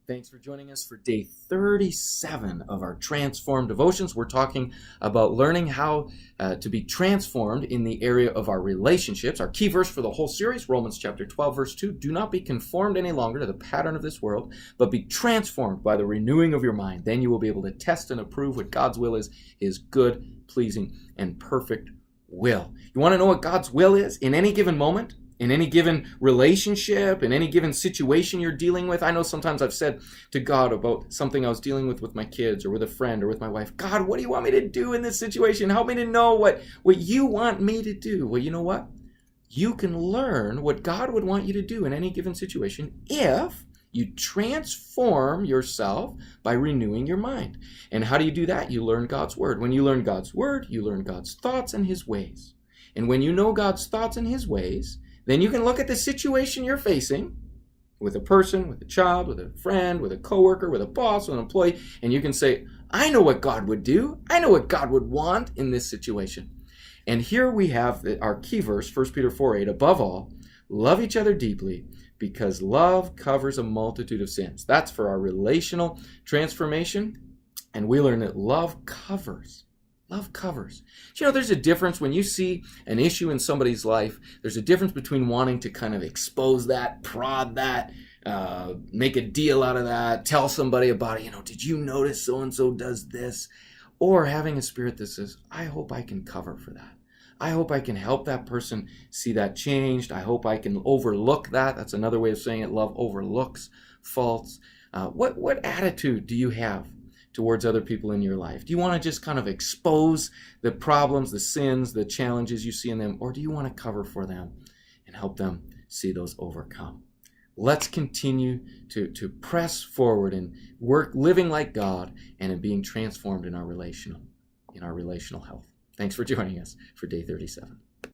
Thanks for joining us for day 37 of our Transformed Devotions. We're talking about learning how to be transformed in the area of our relationships. Our key verse for the whole series, Romans chapter 12, verse 2, do not be conformed any longer to the pattern of this world, but be transformed by the renewing of your mind. Then you will be able to test and approve what God's will is, his good, pleasing, and perfect will. You want to know what God's will is in any given moment? In any given relationship, in any given situation you're dealing with? I know sometimes I've said to God about something I was dealing with my kids or with a friend or with my wife, God, what do you want me to do in this situation? Help me to know what you want me to do. Well, you know what? You can learn what God would want you to do in any given situation if you transform yourself by renewing your mind. And how do you do that? You learn God's word. When you learn God's word, you learn God's thoughts and his ways. And when you know God's thoughts and his ways, then you can look at the situation you're facing with a person, with a child, with a friend, with a coworker, with a boss, with an employee, and you can say, I know what God would do. I know what God would want in this situation. And here we have our key verse, 1 Peter 4:8, above all, love each other deeply because love covers a multitude of sins. That's for our relational transformation. And we learn that love covers. Love covers. You know, there's a difference when you see an issue in somebody's life. There's a difference between wanting to kind of expose that, prod that, make a deal out of that, tell somebody about it. You know, did you notice so-and-so does this? Or having a spirit that says, I hope I can cover for that. I hope I can help that person see that changed. I hope I can overlook that. That's another way of saying it. Love overlooks faults. What attitude do you have towards other people in your life? Do you want to just kind of expose the problems, the sins, the challenges you see in them, or do you want to cover for them and help them see those overcome? Let's continue to press forward and work living like God and in being transformed in our relational health. Thanks for joining us for day 37.